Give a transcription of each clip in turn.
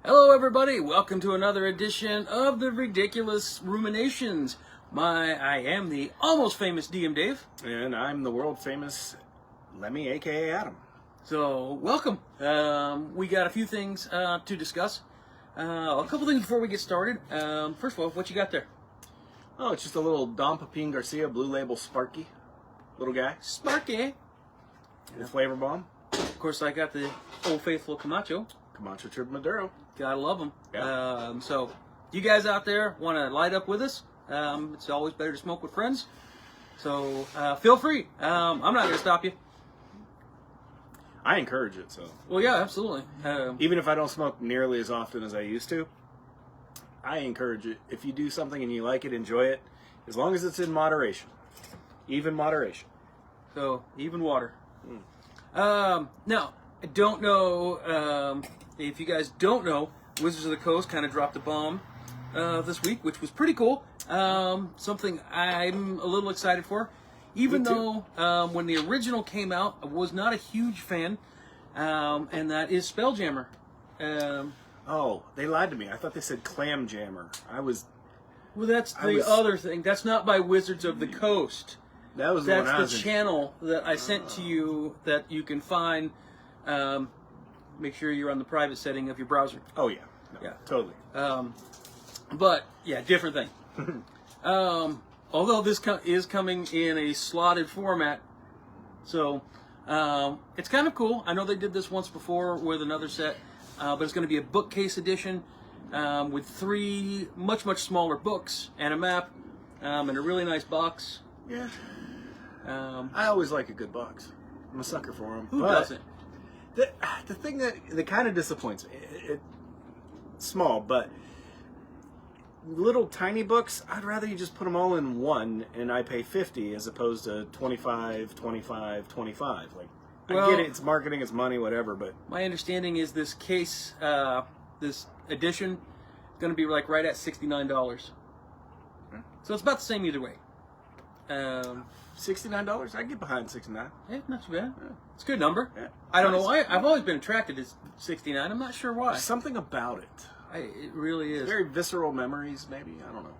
Hello everybody, welcome to another edition of the Ridiculous Ruminations. I am the almost famous DM Dave. And I'm the world famous Lemmy, aka Adam. So, welcome. We got a few things to discuss. A couple things before we get started. First of all, what you got there? Oh, it's just a little Dom Pepin Garcia Blue Label Sparky. Little guy. Sparky. The flavor bomb. Of course, I got the Old Faithful Camacho. Camacho Trip Maduro. Gotta love them. Yeah. So, you guys out there want to light up with us? It's always better to smoke with friends. So, feel free. I'm not going to stop you. I encourage it, so. Well, yeah, absolutely. Even if I don't smoke nearly as often as I used to, I encourage it. If you do something and you like it, enjoy it, as long as it's in moderation. Even moderation. So, even water. Now, I don't know if you guys don't know, Wizards of the Coast kind of dropped a bomb this week, which was pretty cool. Something I'm a little excited for. Even though when the original came out, I was not a huge fan, and that is Spelljammer. Oh, they lied to me. I thought they said Clam Jammer. Well, that's the other thing. That's not by Wizards of the Coast. That was the one I was That's the channel that I sent to you that you can find. Make sure you're on the private setting of your browser. Oh, yeah. No, Yeah. Totally. But, yeah, different thing. Although this is coming in a slotted format, so it's kind of cool. I know they did this once before with another set, but it's going to be a bookcase edition with 3 much, much smaller books and a map and a really nice box. Yeah. I always like a good box. I'm a sucker for them. Who doesn't? The thing that kind of disappoints me, it's small, but little tiny books, I'd rather you just put them all in one and I pay $50 as opposed to $25, $25, $25. Like, I get it, it's marketing, it's money, whatever, but... My understanding is this case, this edition, is going to be like right at $69. So it's about the same either way. $69? I'd get behind $69. Yeah, not too bad. It's a good number. Yeah. I don't know why. I've always been attracted to $69. I'm not sure why. There's something about it. It really is. Very visceral memories, maybe. I don't know.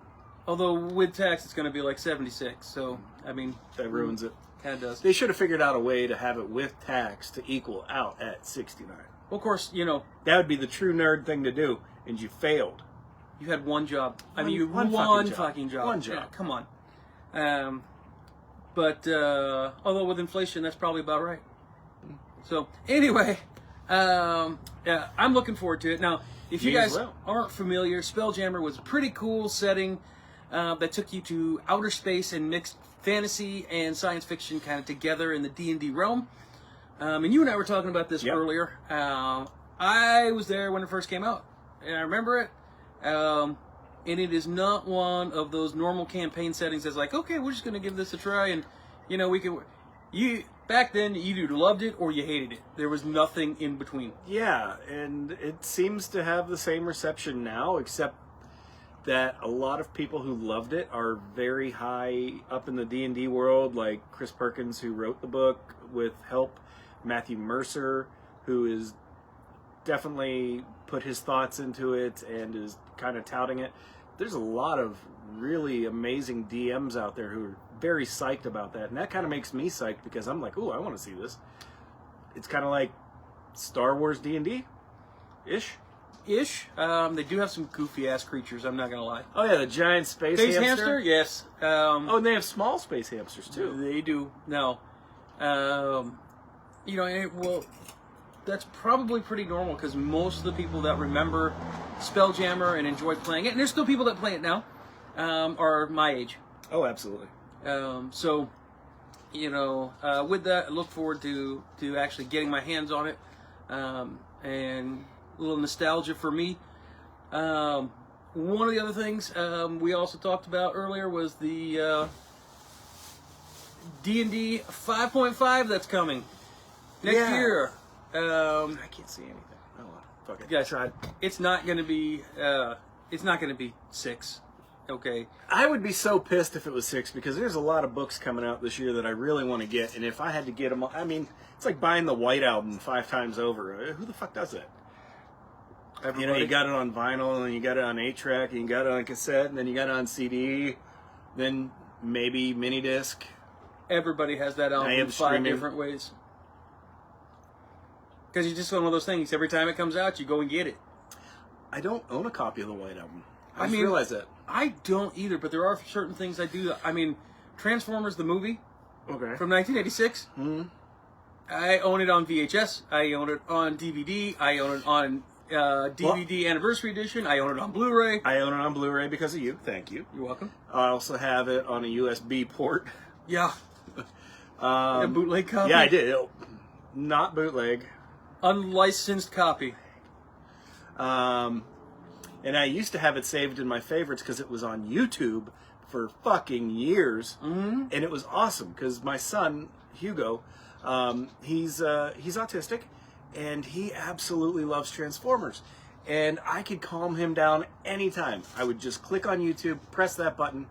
Although with tax, it's going to be like 76. So I mean, that ruins it. Kind of does. They should have figured out a way to have it with tax to equal out at $69. Well, of course, you know that would be the true nerd thing to do, and you failed. You had one job. I mean, you one fucking job. One job. Yeah, come on. But although with inflation, that's probably about right. So anyway, yeah, I'm looking forward to it. Now, if you guys aren't familiar, Spelljammer was a pretty cool setting that took you to outer space and mixed fantasy and science fiction kind of together in the D&D realm. And you and I were talking about this earlier. I was there when it first came out, and I remember it. And it is not one of those normal campaign settings that's like, okay, we're just going to give this a try, and, you know, we can... Back then, you either loved it or you hated it. There was nothing in between. Yeah, and it seems to have the same reception now, except that a lot of people who loved it are very high up in the D&D world, like Chris Perkins, who wrote the book with help, Matthew Mercer, who is definitely put his thoughts into it and is kind of touting it. There's a lot of really amazing DMs out there who are very psyched about that, and that kind of makes me psyched because I'm like, ooh, I want to see this. It's kind of like Star Wars D&D ish. They do have some goofy ass creatures, I'm not gonna lie. Oh yeah, the giant space hamster. Yes. Oh, and they have small space hamsters too. They do. No. You know, well, that's probably pretty normal because most of the people that remember Spelljammer and enjoy playing it, and there's still people that play it now, are my age. Oh, absolutely. So, you know, with that, I look forward to actually getting my hands on it, and a little nostalgia for me. One of the other things we also talked about earlier was the D&D 5.5 that's coming next year. I can't see anything. Oh well, fuck it. Yeah, tried. It's not gonna be 6. Okay. I would be so pissed if it was 6 because there's a lot of books coming out this year that I really want to get, and if I had to get them, I mean, it's like buying the White Album 5 times over. Who the fuck does that? You know, you got it on vinyl, and then you got it on 8-track, and you got it on cassette, and then you got it on CD, then maybe mini disc. Everybody has that album in 5 different ways. Because it's just one of those things. Every time it comes out, you go and get it. I don't own a copy of the White Album. I just realized that. I don't either, but there are certain things I do. I mean, Transformers the movie from 1986. Mm-hmm. I own it on VHS. I own it on DVD. I own it on DVD Anniversary Edition. I own it on Blu-ray. I own it on Blu-ray because of you. Thank you. You're welcome. I also have it on a USB port. Yeah. A bootleg copy? Yeah, I did. Not bootleg. Unlicensed copy. And I used to have it saved in my favorites because it was on YouTube for fucking years. Mm-hmm. And it was awesome because my son, Hugo, he's autistic, and he absolutely loves Transformers. And I could calm him down anytime. I would just click on YouTube, press that button,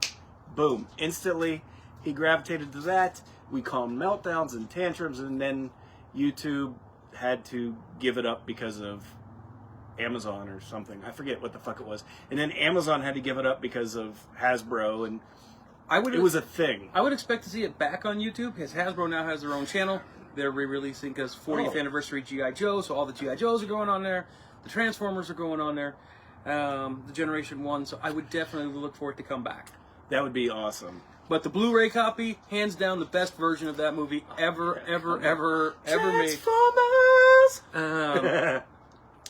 boom. Instantly, he gravitated to that. We calmed meltdowns and tantrums, and then YouTube had to give it up because of Amazon or something. I forget what the fuck it was. And then Amazon had to give it up because of Hasbro, and it was a thing. I would expect to see it back on YouTube, because Hasbro now has their own channel. They're re-releasing because 40th anniversary G.I. Joe, so all the G.I. Joes are going on there. The Transformers are going on there. The Generation 1, so I would definitely look for it to come back. That would be awesome. But the Blu-ray copy, hands down, the best version of that movie ever made. Transformers!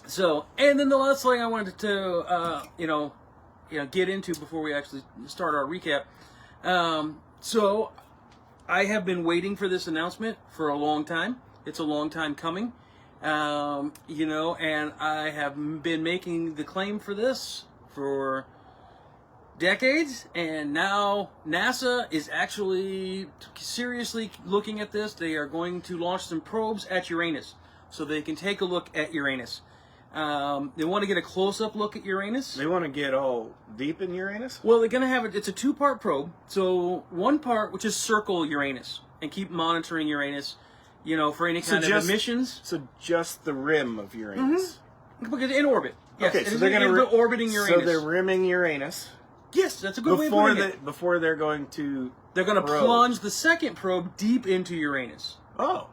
So, and then the last thing I wanted to, get into before we actually start our recap. So, I have been waiting for this announcement for a long time. It's a long time coming. And I have been making the claim for this for decades, and now NASA is actually seriously looking at this. They are going to launch some probes at Uranus so they can take a look at Uranus. They want to get a close-up look at Uranus. They want to get all deep in Uranus? Well, they're going to have it's a 2-part probe. So one part, which is circle Uranus and keep monitoring Uranus, for any kind of emissions. So just the rim of Uranus. Mm-hmm. Because in orbit. Yes, okay, so they're going to orbiting Uranus. So they're rimming Uranus. Yes, that's a good way of putting it. Before they're going to plunge the second probe deep into Uranus. Oh.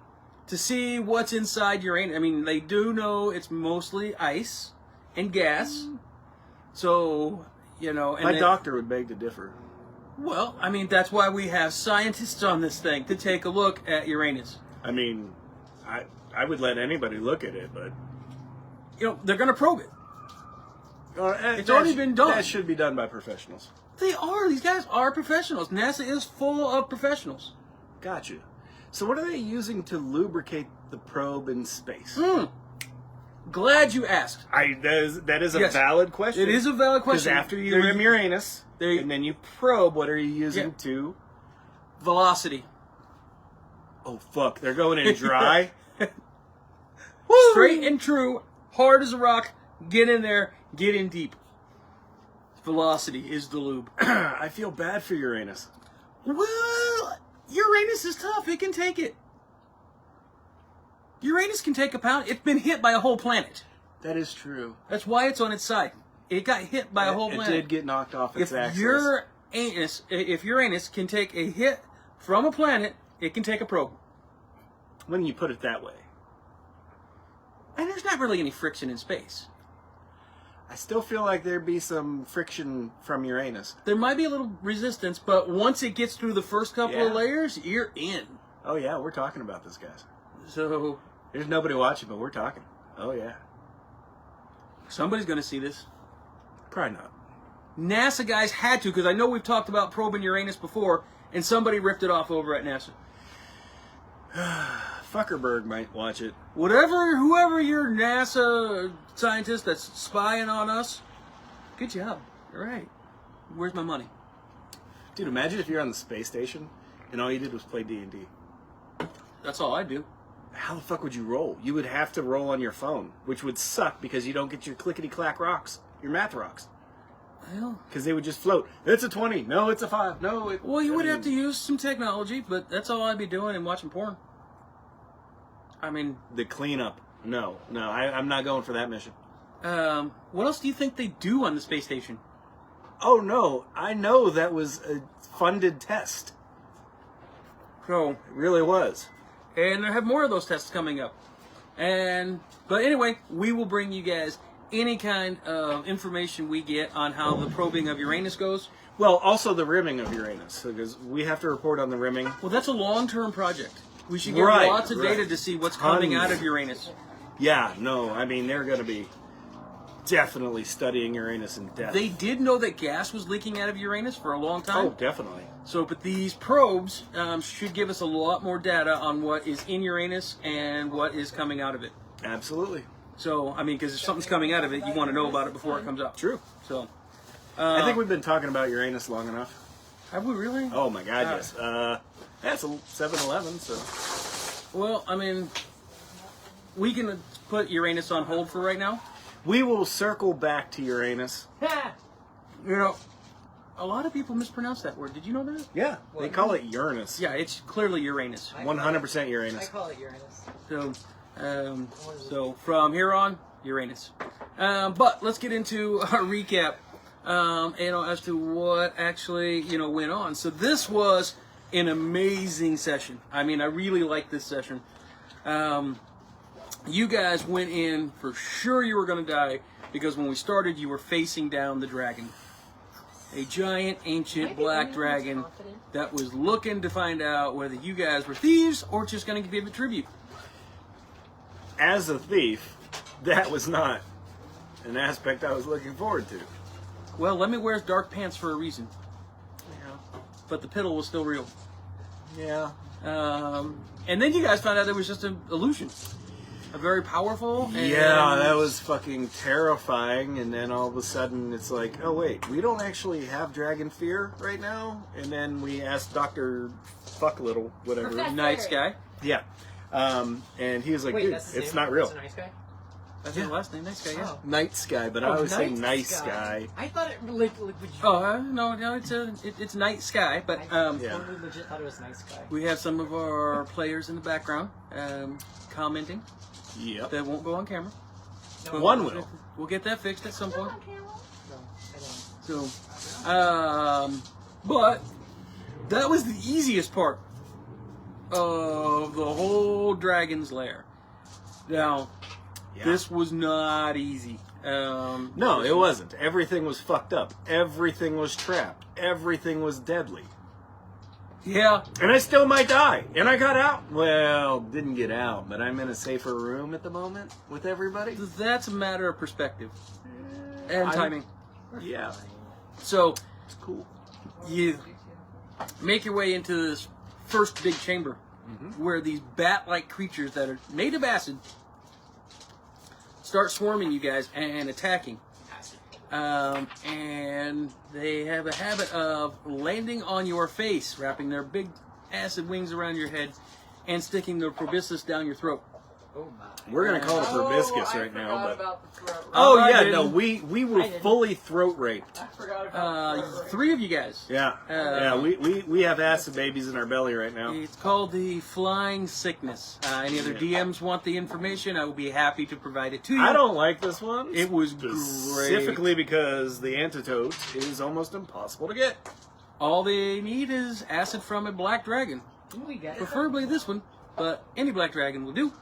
To see what's inside Uranus. I mean, they do know it's mostly ice and gas. So, My doctor would beg to differ. Well, I mean, that's why we have scientists on this thing, to take a look at Uranus. I mean, I would let anybody look at it, but... they're going to probe it. It's already been done. That should be done by professionals. They are. These guys are professionals. NASA is full of professionals. Gotcha. So what are they using to lubricate the probe in space? Glad you asked. That is a valid question. It is a valid question. Because after you rim Uranus, and then you probe, what are you using to? Velocity. Oh, fuck. They're going in dry? Straight and true. Hard as a rock. Get in there. Get in deep. Velocity is the lube. I feel bad for Uranus. Well, Uranus is tough. It can take it. Uranus can take a pound. It's been hit by a whole planet. That is true. That's why it's on its side. It got hit by a whole planet. It did get knocked off its axis. If Uranus can take a hit from a planet, it can take a probe. When you put it that way. And there's not really any friction in space. I still feel like there'd be some friction from Uranus. There might be a little resistance, but once it gets through the first couple of layers, you're in. Oh yeah, we're talking about this, guys. So... There's nobody watching, but we're talking. Oh yeah. Somebody's going to see this. Probably not. NASA guys had to, because I know we've talked about probing Uranus before, and somebody ripped it off over at NASA. Fuckerberg might watch it. Whoever your NASA scientist that's spying on us, good job. All right. Where's my money? Dude, imagine if you're on the space station and all you did was play D&D. That's all I do. How the fuck would you roll? You would have to roll on your phone, which would suck because you don't get your clickety-clack rocks, your math rocks. Well, because they would just float. It's a 20. No, it's a 5. No, well, you would have to use some technology, but that's all I'd be doing and watching porn. I mean... The cleanup. No, I'm not going for that mission. What else do you think they do on the space station? Oh no, I know that was a funded test. So, It really was. and I have more of those tests coming up. But anyway, we will bring you guys any kind of information we get on how the probing of Uranus goes. Well, also the rimming of Uranus, because we have to report on the rimming. Well, that's a long-term project. We should get Right, lots of data right. to see what's coming Tons. out of Uranus. Yeah, no, I mean, they're going to be definitely studying Uranus in depth. They did know that gas was leaking out of Uranus for a long time. Oh, definitely. So, but these probes should give us a lot more data on what is in Uranus and what is coming out of it. Absolutely. So, I mean, because if something's coming out of it, you want to know about it before it comes out. True. So, I think we've been talking about Uranus long enough. have we really? Oh my God, yes. That's a 7-Eleven, so. Well, I mean, we can put Uranus on hold for right now. We will circle back to Uranus. You know, a lot of people mispronounce that word. Did you know that? Yeah, they call it Uranus. Yeah, it's clearly Uranus. 100% I Uranus. call it Uranus. So from here on, Uranus. But let's get into our recap, as to what actually, went on. So this was an amazing session. I mean, I really liked this session. You guys went in for sure you were going to die because when we started, you were facing down the dragon. A giant, ancient black dragon that was looking to find out whether you guys were thieves or just going to give it tribute. As a thief, that was not an aspect I was looking forward to. Well, Lemmy wears dark pants for a reason. But the piddle was still real. Yeah. And then you guys found out it was just an illusion. A very powerful. Yeah, that was fucking terrifying. And then all of a sudden it's like, oh wait, we don't actually have dragon fear right now. And then we asked Dr. Fucklittle, whatever. Professor. Night Sky. Yeah. And he was like, Wait, dude, that's the it's name? not real. That's a nice guy? That's his last name, Night Sky, yeah. Oh. Night Sky, but I Oh, always say Night nice sky. I thought it like Oh, no, it's Night Sky, but I Yeah. totally legit thought it was nice guy. we have some of our players in the background commenting Yep. that won't go on camera. No, One will. We'll get that fixed at some point. No, I don't. So, but that was the easiest part of the whole Dragon's Lair. Now, Yeah. this was not easy. No, it wasn't. Everything was fucked up. Everything was trapped. Everything was deadly. Yeah, And I still might die. And I got out. Well, didn't get out, but I'm in a safer room at the moment with everybody. that's a matter of perspective and I'm- timing. Yeah, So, it's cool. you make your way into this first big chamber where these bat-like creatures that are made of acid start swarming you guys and attacking. And they have a habit of landing on your face, wrapping their big acid wings around your head and sticking their proboscis down your throat. Oh my. We're gonna call it proboscis I right now, forgot but about the throat. oh I yeah, didn't. no, we were I didn't. fully throat raped. I forgot about the throat. 3 of you guys. Yeah, yeah, we have acid babies in our belly right now. It's called the flying sickness. Any other DMs want the information? I will be happy to provide it to you. I don't like this one. It was specifically because the antidote is almost impossible to get. All they need is acid from a black dragon. Didn't we get it? Preferably this one, but any black dragon will do.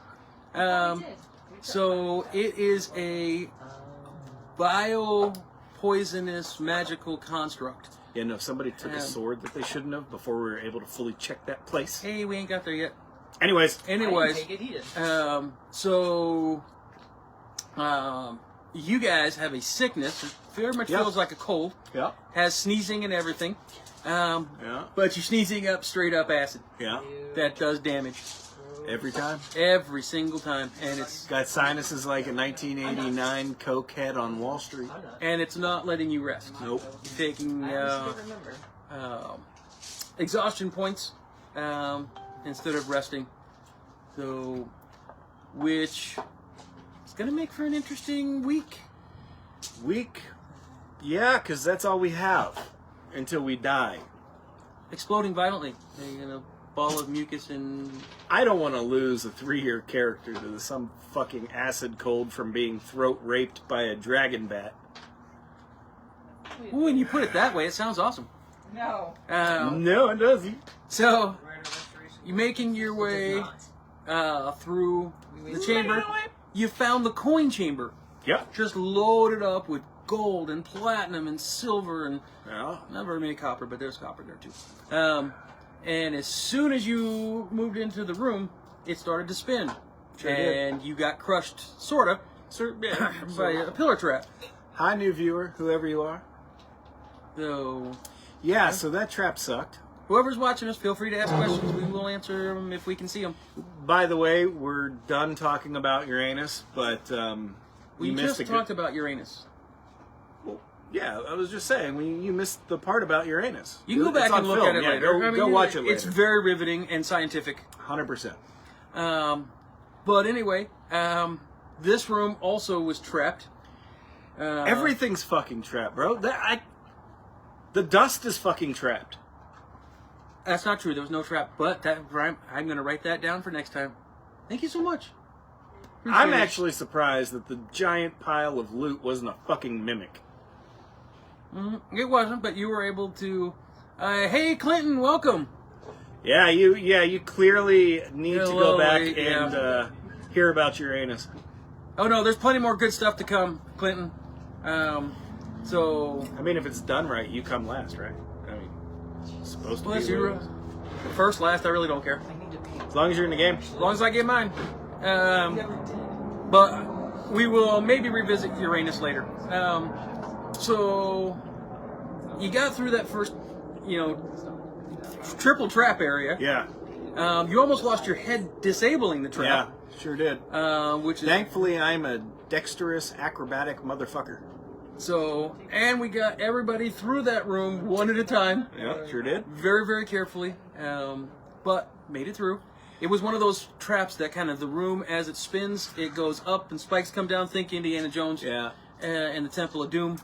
So it is a bio-poisonous magical construct. Yeah, no, somebody took a sword that they shouldn't have before we were able to fully check that place. Hey, we ain't got there yet. Anyways, I didn't Anyways, take it, he did. You guys have a sickness. It very much Yep. feels like a cold. yeah, Has sneezing and everything. yeah, But you're sneezing up straight up acid. yeah, That does damage every time. every single time, and Got sinuses like a 1989 cokehead on Wall Street. it's not letting you rest. Nope. You're taking I honestly remember. exhaustion points instead of resting. So, which is going to make for an interesting week. Weak? Yeah, because that's all we have until we die. Exploding violently. ball of mucus and... I don't want to lose a 3-year character to some fucking acid cold from being throat raped by a dragon bat. Ooh, when you put it that way, it sounds awesome. No. No, it doesn't. So, you're making your way through the chamber. You found the coin chamber. Yep. Just loaded up with gold and platinum and silver and Yeah. not very many copper, but there's copper there too. And as soon as you moved into the room, it started to spin. Sure and you got crushed, sorta, Yeah. by a pillar trap. Hi, new viewer, whoever you are. So, Yeah, so that trap sucked. whoever's watching us, feel free to ask questions. We will answer them if we can see them. By the way, we're done talking about Uranus, but We you just missed talked about Uranus. Well, yeah, I was just saying, you missed the part about Uranus. You can go back It's on and look film. at it Yeah, later. Go watch it later. It's very riveting and scientific. 100%. But anyway, this room also was trapped. Everything's fucking trapped, bro. The dust is fucking trapped. That's not true. There was no trap. But I'm going to write that down for next time. Thank you so much. Appreciate I'm it. actually surprised that the giant pile of loot wasn't a fucking mimic. It wasn't, but you were able to... hey, Clinton, welcome. Yeah, you clearly need to go Hello, back yeah. and hear about Uranus. Oh, no, there's plenty more good stuff to come, Clinton. So... I mean, if it's done right, you come last, right? I mean, it's supposed to Well, be. that's you. First, last, I really don't care. I need to pee. As long as you're in the game. As long as I get mine. But we will maybe revisit Uranus later. So you got through that first, triple trap area. Yeah. You almost lost your head disabling the trap. Yeah, sure did. Which is Thankfully, I'm a dexterous, acrobatic motherfucker. so. And we got everybody through that room one at a time. Yeah, sure did. Very, very carefully. But made it through. It was one of those traps that kind of the room as it spins, it goes up and spikes come down. Think Indiana Jones. Yeah. And the Temple of Doom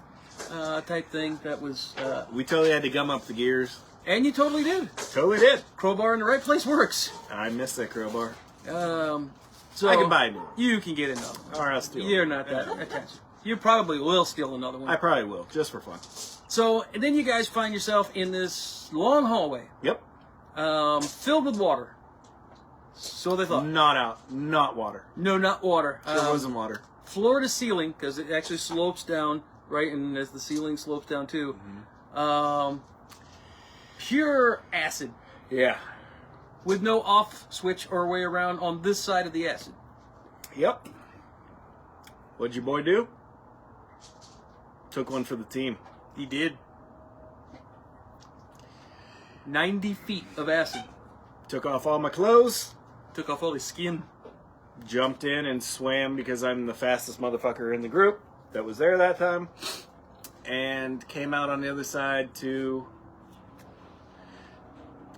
type thing. That was. We totally had to gum up the gears. And you totally did. Totally did. Crowbar in the right place works. I missed that crowbar. So I can buy a new one. You can get another one. Or I'll steal You're it. not that attached. You probably will steal another one. I probably will, just for fun. So and then you guys find yourself in this long hallway, Yep. filled with water. So they thought. Not water. No, not water. There wasn't water. Floor to ceiling, because it actually slopes down, right? And as the ceiling slopes down too. Pure acid Yeah. with no off switch or way around on this side of the acid. Yep. What'd your boy do? Took one for the team. He did. 90 feet of acid. Took off all my clothes. Took off all his skin. Jumped in and swam because I'm the fastest motherfucker in the group that was there that time. And came out on the other side to...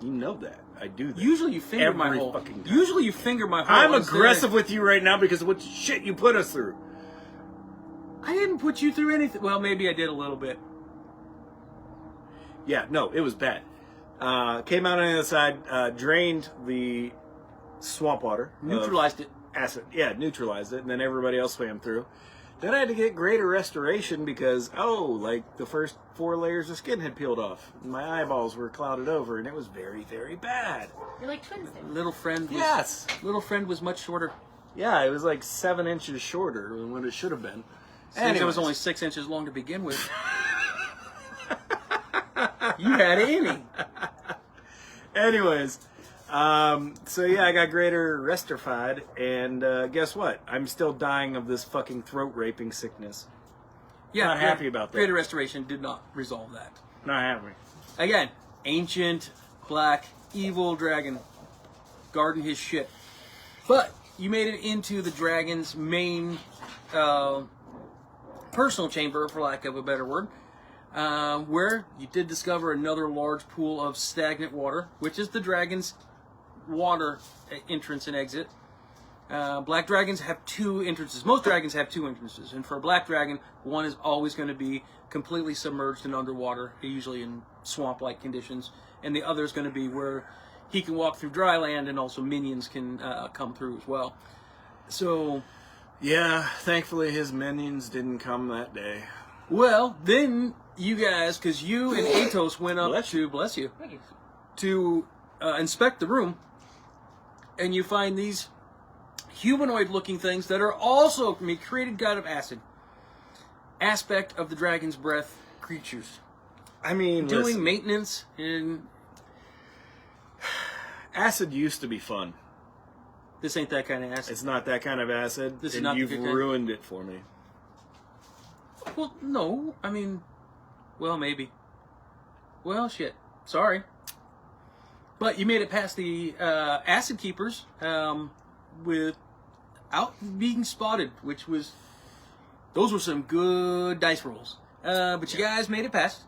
You know that. I do that. Usually you finger my Every hole. fucking time. Usually you finger my hole. I'm on Saturday. aggressive with you right now because of what shit you put us through. I didn't put you through anything. Well, maybe I did a little bit. Yeah, no, it was bad. Came out on the other side, drained the swamp water. Neutralized it. Acid. Yeah, neutralized it, and then everybody else swam through. Then I had to get greater restoration because, like the first 4 layers of skin had peeled off. My eyeballs were clouded over, and it was very, very bad. You're like twins then. Little friend was, Yes. Little friend was much shorter. Yeah, it was like 7 inches shorter than what it should have been. Since it was only 6 inches long to begin with. You had any. Anyways, so yeah, I got greater restrified, and guess what? I'm still dying of this fucking throat raping sickness. Yeah, Not happy about that. Greater Restoration did not resolve that. Not happy. Again, ancient, black, evil dragon. Guarding his shit. But you made it into the dragon's main personal chamber, for lack of a better word, where you did discover another large pool of stagnant water, which is the dragon's water entrance and exit. Black dragons have 2 entrances. Most dragons have 2 entrances, and for a black dragon, one is always going to be completely submerged and underwater, usually in swamp-like conditions, and the other is going to be where he can walk through dry land, and also minions can come through as well. So, Yeah, thankfully his minions didn't come that day. well, then you guys, because you and Atos went up Bless to, bless you, Thank you. to inspect the room, and you find these humanoid-looking things that are also created god of acid. Aspect of the dragon's breath creatures. I mean, Doing listen, maintenance and acid used to be fun. this ain't that kind of acid. It's not that kind of acid, This is and not the you've good kind. ruined it for me. Well, no. I mean, well, maybe. Well, shit. Sorry. But you made it past the acid keepers without being spotted, which was... Those were some good dice rolls. But you guys made it past.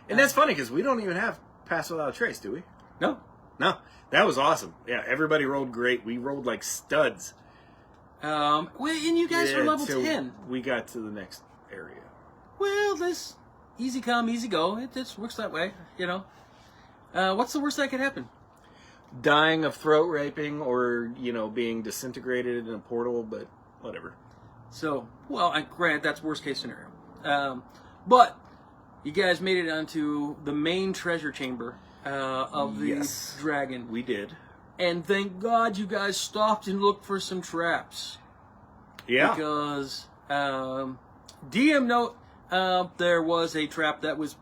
And that's funny, because we don't even have Pass Without a Trace, do we? No. No. That was awesome. Yeah, everybody rolled great. We rolled like studs. Well, and you guys are level till 10. We got to the next area. Well, this easy come, easy go. It just works that way, you know. What's the worst that could happen? Dying of throat raping or, being disintegrated in a portal, but whatever. So, well, granted, that's worst case scenario. But you guys made it onto the main treasure chamber of the Yes. dragon. We did. And thank God you guys stopped and looked for some traps. Yeah. Because, DM note, there was a trap that was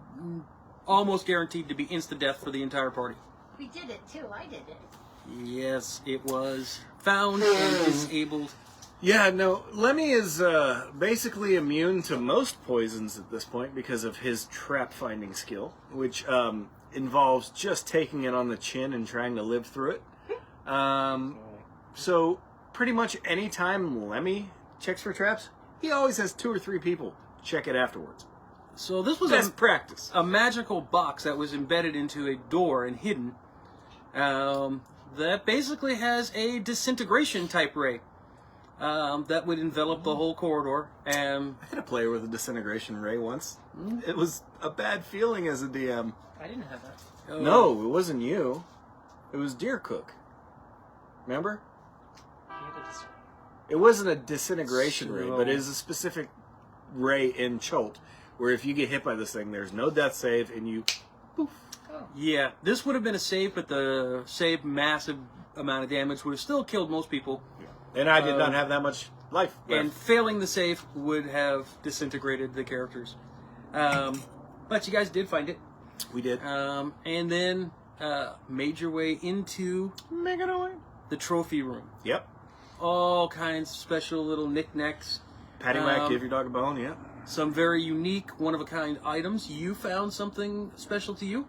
almost guaranteed to be insta-death for the entire party. We did it too. I did it. Yes, it was found and disabled. Yeah, no, Lemmy is basically immune to most poisons at this point because of his trap-finding skill, which involves just taking it on the chin and trying to live through it. So, pretty much any time Lemmy checks for traps, he always has 2 or 3 people check it afterwards. So this was Best practice. a magical box that was embedded into a door and hidden. That basically has a disintegration type ray that would envelop the whole corridor. I had a player with a disintegration ray once. It was a bad feeling as a DM. I didn't have that. No, it wasn't you. It was Deer Cook. Remember? It wasn't a disintegration ray, but it is a specific ray in Cholt, where if you get hit by this thing, there's no death save, and you... Poof. Yeah, this would have been a save, but the save massive amount of damage would have still killed most people. And I did not have that much life left. And failing the save would have disintegrated the characters. But you guys did find it. We did. And then made your way into the trophy room. Yep. All kinds of special little knickknacks. Paddywhack, give your dog a bone, yeah. Some very unique, one-of-a-kind items. You found something special to you?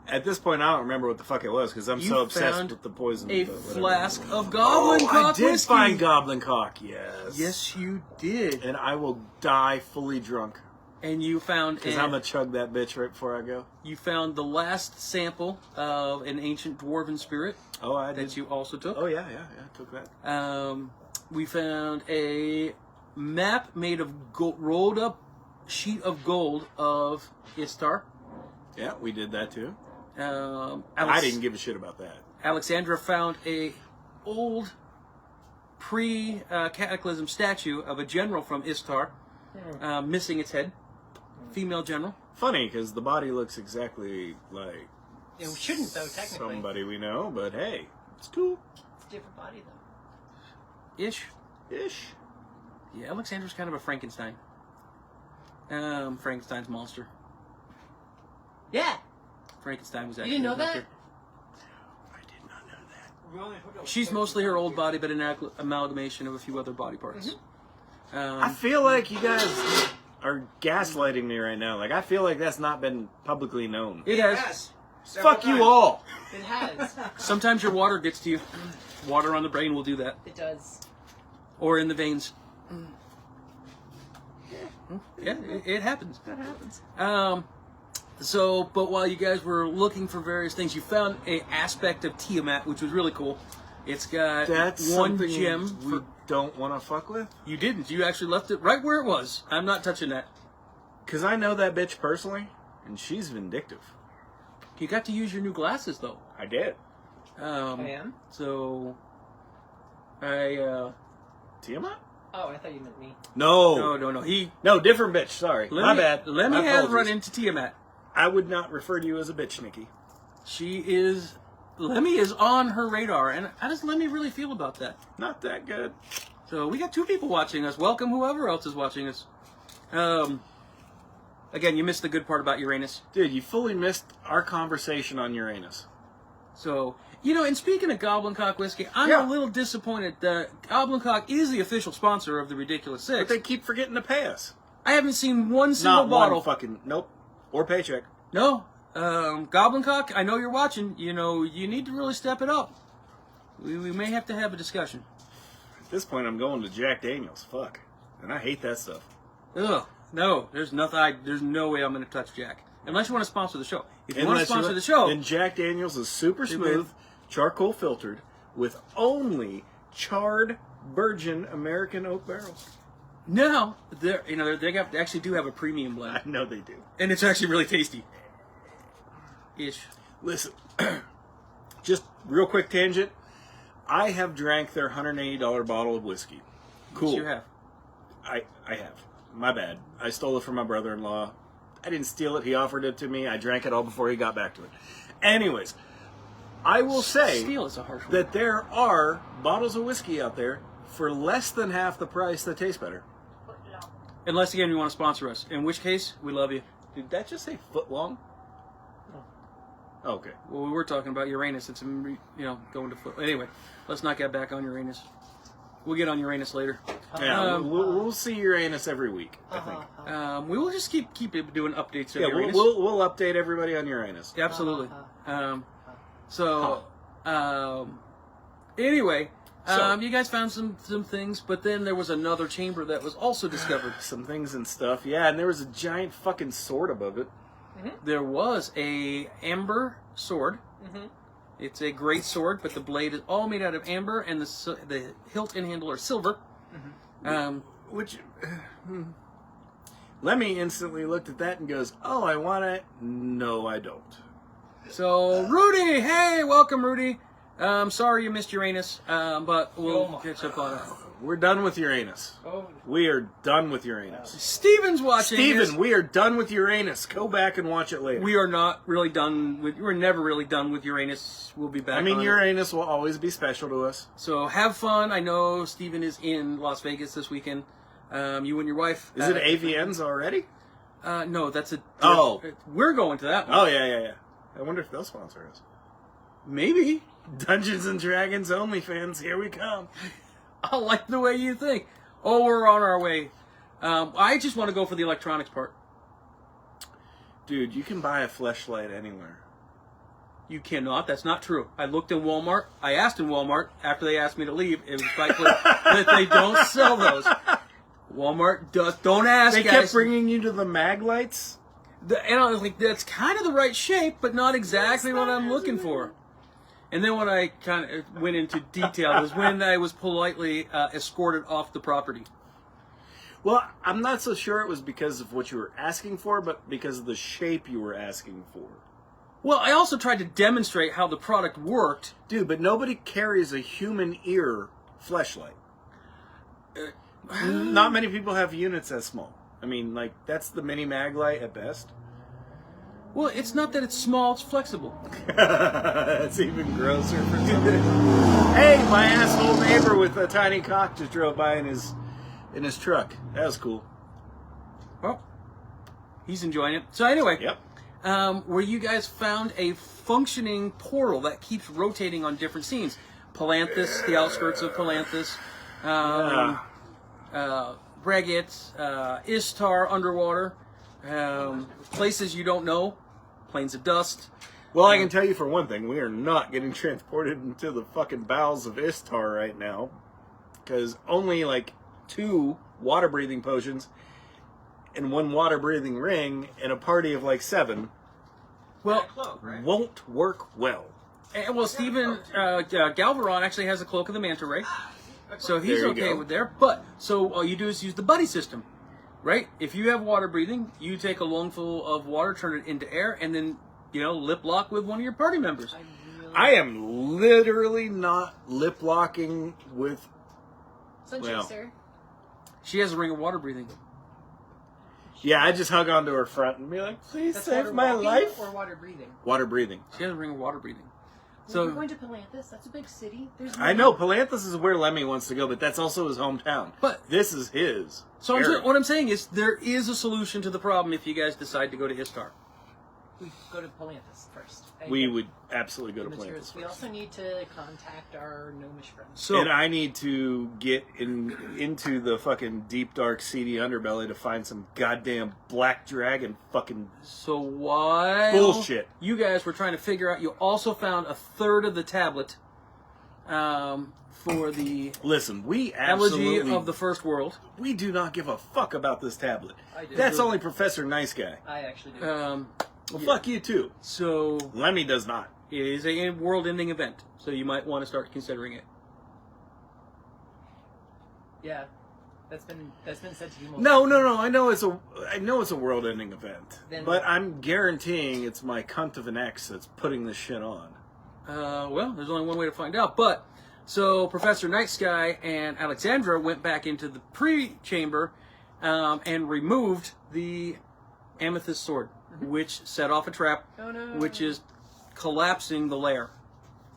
At this point, I don't remember what the fuck it was, because I'm You so obsessed found with the poison. A but whatever. flask of goblin Oh, cock I did whiskey. find goblin cock, yes. Yes, you did. And I will die fully drunk. And you found Because I'm going to chug that bitch right before I go. you found the last sample of an ancient dwarven spirit Oh, I did. that you also took. Oh, yeah, I took that. We found a map made of rolled up sheet of gold of Istar. Yeah, we did that too. I didn't give a shit about that. Alexandra found a old pre-cataclysm statue of a general from Istar, missing its head. Female general. Funny, because the body looks exactly like It shouldn't though, technically. somebody we know, but hey, it's cool. It's a different body though. Ish. Yeah, Alexandra's kind of a Frankenstein. Frankenstein's monster. Yeah. Frankenstein was You actually didn't know a that? vector. I did not know that. She's mostly her old body, but an amalgamation of a few other body parts. I feel like you guys are gaslighting me right now. Like, I feel like that's not been publicly known. It has. Fuck you all. It has. Sometimes your water gets to you. Water on the brain will do that. It does. Or in the veins. Yeah, it happens. That happens. But while you guys were looking for various things, you found an aspect of Tiamat, which was really cool. It's got That's one something gem. we don't want to fuck with. You didn't. You actually left it right where it was. I'm not touching that. Because I know that bitch personally, and she's vindictive. You got to use your new glasses, though. I did. I am? So, I, Tiamat? Oh, I thought you meant me. No. No, Different bitch. Sorry. My bad. Lemmy My has apologies. run into Tiamat. I would not refer to you as a bitch, Nikki. Lemmy is on her radar, and how does Lemmy really feel about that? Not that good. So we got 2 people watching us. Welcome whoever else is watching us. Again, you missed the good part about Uranus. Dude, you fully missed our conversation on Uranus. So, and speaking of Goblin Cock Whiskey, I'm Yeah. a little disappointed that Goblin Cock is the official sponsor of the Ridiculous Six. But they keep forgetting to pay us. I haven't seen one single Not bottle. one fucking... Nope. Or paycheck. No. Goblin Cock, I know you're watching. You need to really step it up. We may have to have a discussion. At this point, I'm going to Jack Daniels. Fuck. And I hate that stuff. Ugh. No, there's nothing. There's no way I'm going to touch Jack. Unless you want to sponsor the show. If you want to sponsor the show... Then Jack Daniels is super smooth, charcoal filtered, with only charred virgin American oak barrels. No, they actually do have a premium blend. I know they do. And it's actually really tasty. Ish. Listen, just real quick tangent. I have drank their $180 bottle of whiskey. Cool. Yes, you have. I have. My bad. I stole it from my brother-in-law. I didn't steal it. He offered it to me. I drank it all before he got back to it. Anyways, I will say Steal is a harsh word. that there are bottles of whiskey out there for less than half the price that taste better. Unless, again, you want to sponsor us. In which case, we love you. Did that just say foot long? Oh. Okay. Well, we were talking about Uranus. It's, going to foot. Anyway, let's not get back on Uranus. We'll get on Uranus later. Yeah, we'll see Uranus every week, I think. We will just keep doing updates of Yeah, Uranus. we'll update everybody on Uranus. Yeah, absolutely. Anyway, you guys found some things, but then there was another chamber that was also discovered. Some things and stuff. Yeah, and there was a giant fucking sword above it. Mm-hmm. There was a amber sword. Mm-hmm. It's a great sword, but the blade is all made out of amber, and the hilt and handle are silver. Mm-hmm. Which Lemmy instantly looked at that and goes, "Oh, I want it." No, I don't. So, Rudy, hey, welcome, Rudy. Sorry you missed Uranus, but we'll catch up on it. We're done with Uranus. Oh, We are done with Uranus. Steven's watching. Steven, we are done with Uranus. Go back and watch it later. We are not really done with. We're never really done with Uranus. We'll be back. I mean, on it. Uranus will always be special to us. So have fun. I know Steven is in Las Vegas this weekend. You and your wife. Is it AVN's already? No, that's a. Oh. We're going to that one. Oh, yeah. I wonder if they'll sponsor us. Maybe. Dungeons and Dragons OnlyFans, here we come. I like the way you think. Oh, we're on our way. I just want to go for the electronics part. Dude, you can buy a fleshlight anywhere. You cannot. That's not true. I looked in Walmart. I asked in Walmart after they asked me to leave. It was quite clear that they don't sell those. Walmart does. Don't ask. They guys. kept bringing you to the mag lights? And I was like, that's kind of the right shape, but not exactly what I'm looking for. And then when I kind of went into detail was when I was politely escorted off the property. Well, I'm not so sure it was because of what you were asking for, but because of the shape you were asking for. Well, I also tried to demonstrate how the product worked. Dude, but nobody carries a human ear fleshlight. Not many people have units as small. I mean, like, that's the mini mag light at best. Well, it's not that it's small, it's flexible. That's even grosser for somebody. Hey, my asshole neighbor with a tiny cock just drove by in his truck. That was cool. Well, he's enjoying it. So anyway, Yep. where you guys found a functioning portal that keeps rotating on different scenes. Palanthus, the outskirts of Palanthus. Breguet, Istar underwater. Places you don't know. Plains of dust. Well, I can tell you for one thing, we are not getting transported into the fucking bowels of Istar right now. Because only like 2 water-breathing potions and 1 water-breathing ring and a party of like 7 won't work well. Well, Stephen Galveron actually has a Cloak of the Manta Ray. So he's There you okay go. with there. But, so all you do is use the buddy system. Right? If you have water breathing, you take a lungful of water, turn it into air, and then, lip lock with one of your party members. I am literally not lip locking with. Sunchaser. She has a ring of water breathing. Yeah, I just hug onto her front and be like, please That's save water my walking life. or water breathing? Water breathing. She has a ring of water breathing. So we're So going to Palanthus. That's a big city. There's I know Palanthus is where Lemmy wants to go, but that's also his hometown. But- this is his. so area. what I'm saying is there is a solution to the problem if you guys decide to go to Istar. We go to Palanthus first. And We get would absolutely go to materials. Palanthus We first. also need to contact our gnomish friends. So And I need to get into the fucking deep, dark, seedy underbelly to find some goddamn black dragon fucking So while bullshit. you guys were trying to figure out, you also found a third of the tablet for the Listen, we elegy absolutely of the first world. we do not give a fuck about this tablet. I do. That's only Professor Nice Guy. I actually do. Well, fuck you too. So Lemmy does not. it is a world-ending event, so you might want to start considering it. Yeah, that's been said to you. No. I know it's a world-ending event, Then- but I'm guaranteeing it's my cunt of an ex that's putting this shit on. Well, there's only one way to find out. But so Professor Night Sky and Alexandra went back into the pre-chamber and removed the amethyst sword, which set off a trap, Oh no. which is collapsing the lair.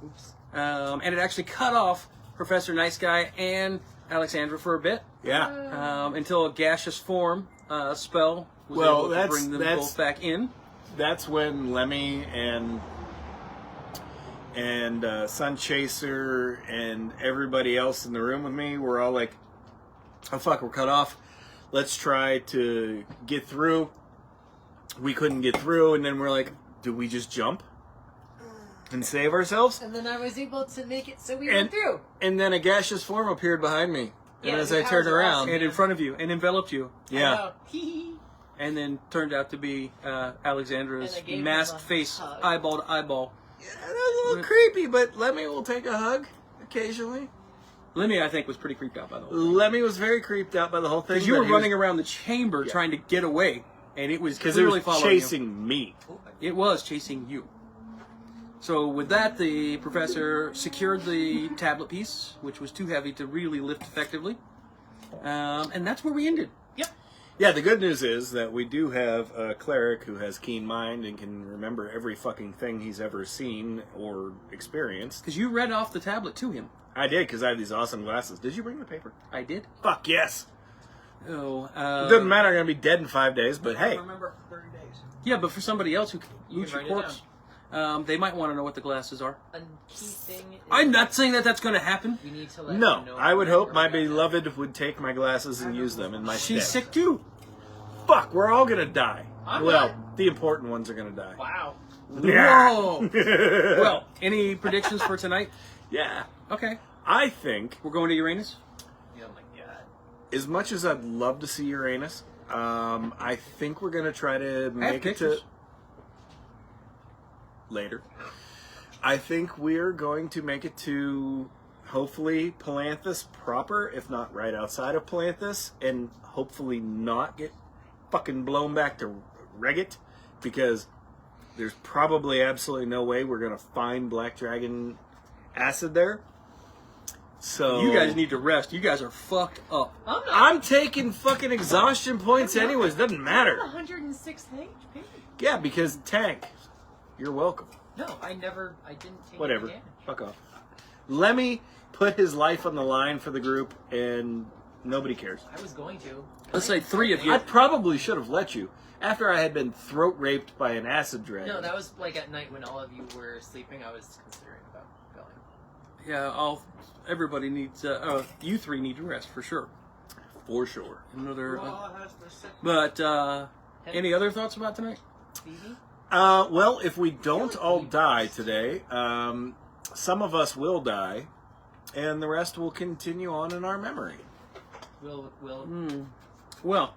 Oops. And it actually cut off Professor Night Sky and Alexandra for a bit Yeah, until a gaseous form spell was Well, able to that's- bring them that's- both back in. that's when Lemmy and Sun Chaser and everybody else in the room with me were all like, "Oh fuck, we're cut off. Let's try to get through." We couldn't get through, and then we're like, "Do we just jump and save ourselves?" And then I was able to make it so we And went through. and then a gaseous form appeared behind me, Yeah, and as the I turned powers are around, awesome. And in front of you, and enveloped you. yeah, And then turned out to be Alexandra's And I gave him masked a face, hug. eyeball to eyeball. yeah, that was a little creepy, but Lemmy will take a hug occasionally. Lemmy, I think, was pretty creeped out by the whole thing. Lemmy was very creeped out by the whole thing. Because you but were he was- running around the chamber trying to get away, and it was Because it clearly was following chasing me. you. It was chasing you. So with that, the professor secured the tablet piece, which was too heavy to really lift effectively. And that's where we ended. Yep. Yeah, the good news is that we do have a cleric who has keen mind and can remember every fucking thing he's ever seen or experienced. Because you read off the tablet to him. I did, because I have these awesome glasses. Did you bring the paper? I did. Fuck yes. Oh, It doesn't matter, I'm going to be dead in 5 days, but hey. Remember 30 days. Yeah, but for somebody else who You loots can your write it corpse, they might want to know what the glasses are. A key thing is I'm not saying that that's going to happen. we need to let No, you know I would where hope we're my at. beloved would take my glasses and use them in my She's stead. sick too. Fuck, we're all going to die. I'm Well, not. the important ones are going to die. Wow. Whoa. Well, any predictions for tonight? Yeah. Okay. I think, We're going to Uranus? Oh my god. as much as I'd love to see Uranus, I think we're going to try to make it pictures. to... Later. I think we're going to make it to, hopefully, Palanthus proper, if not right outside of Palanthus, and hopefully not get fucking blown back to Regget, because there's probably absolutely no way we're going to find Black Dragon acid there. So You guys need to rest. You guys are fucked up. I'm not. I'm taking fucking exhaustion points anyways. Doesn't matter. 106 page. Yeah, because tank. You're welcome. No, I didn't take Whatever. any damage. Fuck off. Lemmy put his life on the line for the group, and nobody cares. I was going to. Let's say 3 of you. I probably should have let you. After I had been throat raped by an acid dragon. No, that was like at night when all of you were sleeping. I was considering about going. Yeah, everybody needs, you 3 need to rest for sure. For sure. Another, has the sick but, any other thoughts about tonight? Phoebe? Well, if we don't all die today, some of us will die, and the rest will continue on in our memory. Will Well,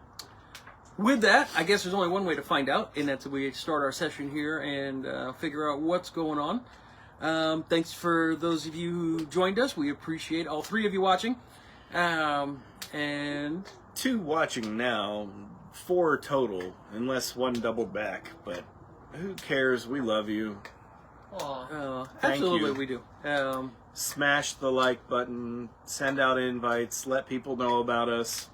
with that, I guess there's only one way to find out, and that's we start our session here and figure out what's going on. Thanks for those of you who joined us. We appreciate all 3 of you watching. And 2 watching now, 4 total, unless one doubled back, but who cares? We love you. Aw. Thank Absolutely, you. we do. Smash the like button, send out invites, let people know about us.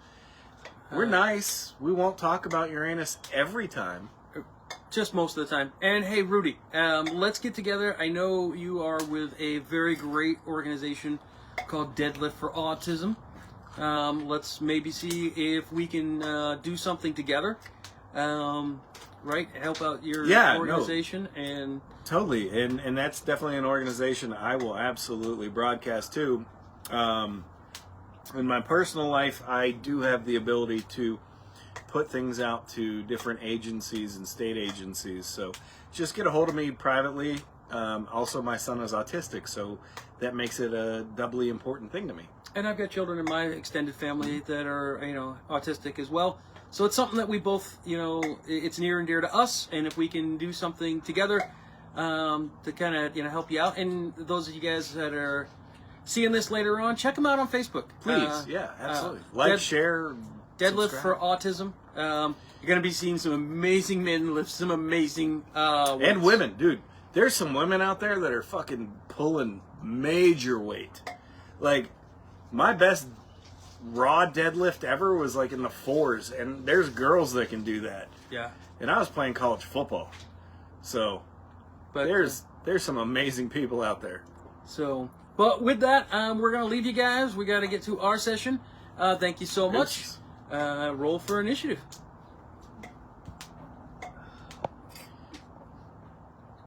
We're nice. We won't talk about Uranus every time. Just most of the time. And hey, Rudy, let's get together. I know you are with a very great organization called Deadlift for Autism. Let's maybe see if we can do something together. Right? Help out your organization. And Totally. And that's definitely an organization I will absolutely broadcast to. In my personal life, I do have the ability to put things out to different agencies and state agencies. So just get a hold of me privately. Also, my son is autistic, so that makes it a doubly important thing to me. And I've got children in my extended family that are, autistic as well. So it's something that we both, it's near and dear to us. And if we can do something together to kind of, help you out. And those of you guys that are seeing this later on, check them out on Facebook. Please, yeah, absolutely. Share, Deadlift subscribe. for Autism. You're going to be seeing some amazing men lift some amazing and weights. women, dude. There's some women out there that are fucking pulling major weight. Like, my best raw deadlift ever was like in the 4s, and there's girls that can do that. Yeah. And I was playing college football, so But there's some amazing people out there. But with that, we're going to leave you guys. We got to get to our session. Thank you so much. Roll for initiative.